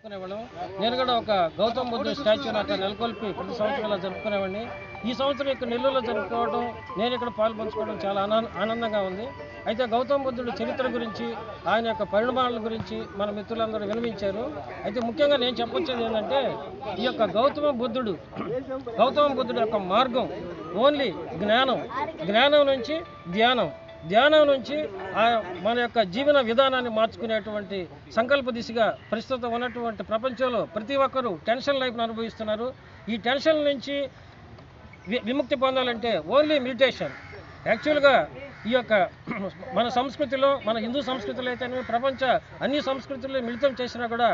జరుపుకునేవాళ్ళం. నేను కూడా ఒక గౌతమ్ బుద్ధుడి స్టాచ్యూని అక్కడ నెలకొల్పి ప్రతి సంవత్సరం ఇలా జరుపుకునేవాడిని. ఈ సంవత్సరం ఇక్కడ నెల్లూరులో జరుపుకోవడం, నేను ఇక్కడ పాల్పంచుకోవడం చాలా ఆనందంగా ఉంది. అయితే గౌతమ్ బుద్ధుడి చరిత్ర గురించి, ఆయన యొక్క పరిణామాల గురించి మన మిత్రులందరూ వినిపించారు. అయితే ముఖ్యంగా నేను చెప్పొచ్చేది ఏంటంటే, ఈ యొక్క గౌతమ బుద్ధుడు యొక్క మార్గం ఓన్లీ జ్ఞానం నుంచి ధ్యానం నుంచి మన యొక్క జీవన విధానాన్ని మార్చుకునేటువంటి సంకల్ప దిశగా ప్రస్తుతం ఉన్నటువంటి ప్రపంచంలో ప్రతి ఒక్కరూ టెన్షన్ లైఫ్ను అనుభవిస్తున్నారు. ఈ టెన్షన్ నుంచి విముక్తి పొందాలంటే ఓన్లీ మెడిటేషన్. యాక్చువల్గా ఈ యొక్క మన సంస్కృతిలో, మన హిందూ సంస్కృతిలో అయితే ప్రపంచ అన్ని సంస్కృతుల్లో మిళితం చేసినా కూడా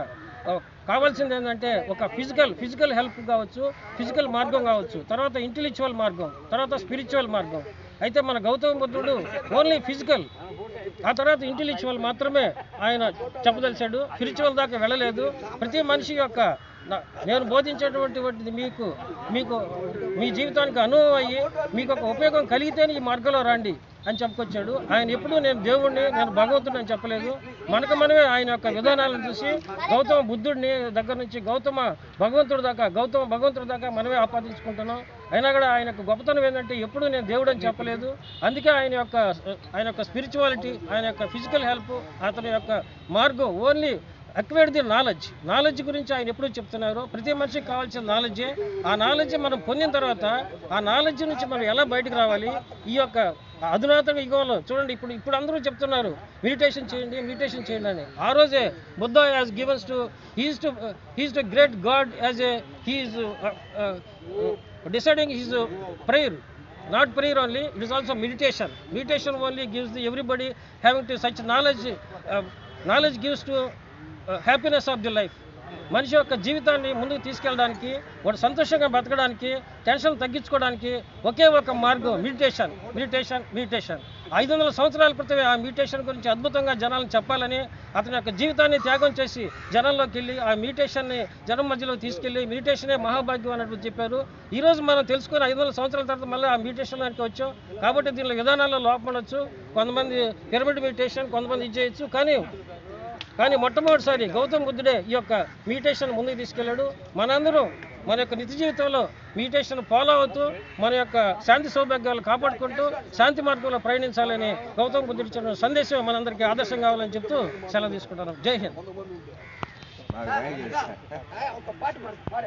కావాల్సింది ఏంటంటే ఒక ఫిజికల్ హెల్ప్ కావచ్చు, ఫిజికల్ మార్గం కావచ్చు, తర్వాత ఇంటెలెక్చువల్ మార్గం, తర్వాత స్పిరిచువల్ మార్గం. అయితే మన గౌతమ బుద్ధుడు ఓన్లీ ఫిజికల్, ఆ తర్వాత ఇంటెలెక్చువల్ మాత్రమే ఆయన చెప్పదలిచాడు. స్పిరిచువల్ దాకా వెళ్ళలేదు. ప్రతి మనిషి యొక్క నేను బోధించేటువంటిది మీకు మీ జీవితానికి అనుభవం అయ్యి మీకు ఒక ఉపయోగం కలిగితేనే ఈ మార్గంలో రండి అని చెప్పుకొచ్చాడు. ఆయన ఎప్పుడూ నేను దేవుణ్ణి, నేను భగవంతుడిని అని చెప్పలేదు. మనమే ఆయన యొక్క విధానాలను చూసి గౌతమ బుద్ధుడిని దగ్గర నుంచి గౌతమ భగవంతుడి దాకా మనమే ఆపాదించుకుంటున్నాం. అయినా కూడా ఆయన యొక్క గొప్పతనం ఏంటంటే ఎప్పుడూ నేను దేవుడు అని చెప్పలేదు. అందుకే ఆయన యొక్క స్పిరిచువాలిటీ, ఆయన యొక్క ఫిజికల్ హెల్ప్, అతని యొక్క మార్గం ఓన్లీ అక్వైర్ ది నాలెడ్జ్ గురించి ఆయన ఎప్పుడూ చెప్తున్నారు. ప్రతి మనిషికి కావాల్సిన నాలెడ్జే. ఆ నాలెడ్జ్ మనం పొందిన తర్వాత ఆ నాలెడ్జ్ నుంచి మనం ఎలా బయటకు రావాలి? ఈ యొక్క అధునాతన యుగంలో చూడండి, ఇప్పుడు అందరూ చెప్తున్నారు మెడిటేషన్ చేయండి అని. ఆ రోజే Buddha has givens to his to great god as a his deciding his prayer, not prayer only, it is also meditation only gives everybody having to such knowledge gives to happiness of the life. మనిషి యొక్క జీవితాన్ని ముందుకు తీసుకెళ్ళడానికి, వాడు సంతోషంగా బతకడానికి, tension తగ్గించుకోవడానికి ఒకే ఒక మార్గం మెడిటేషన్. 500 సంవత్సరాల క్రితమే ఆ మెడిటేషన్ గురించి అద్భుతంగా జనాలను చెప్పాలని అతని యొక్క జీవితాన్ని త్యాగం చేసి జనంలోకి వెళ్ళి ఆ మెడిటేషన్ని జనం మధ్యలోకి తీసుకెళ్ళి మెడిటేషనే మహాభాగ్యం అన్నట్టు చెప్పారు. ఈరోజు మనం తెలుసుకుని 500 సంవత్సరాల తర్వాత మళ్ళీ ఆ మెడిటేషన్ దానికి వచ్చాం. కాబట్టి దీనిలో విధానాల్లో లోపం ఉండొచ్చు. కొంతమంది పిరమిడ్ మెడిటేషన్, కొంతమంది ఇది చేయొచ్చు. కానీ మొట్టమొదటిసారి గౌతమ బుద్ధుడే ఈ యొక్క మెడిటేషన్ ముందుకు తీసుకెళ్ళాడు. మనందరం మన యొక్క నిత్య జీవితంలో మెడిటేషన్ ఫాలో అవుతూ మన యొక్క శాంతి సౌభాగ్యాలు కాపాడుకుంటూ శాంతి మార్గంలో ప్రయాణించాలని గౌతమ బుద్ధుడు ఇచ్చిన సందేశం మనందరికీ ఆదర్శం కావాలని చెప్తూ సెలవు తీసుకుంటాను. జై హింద్.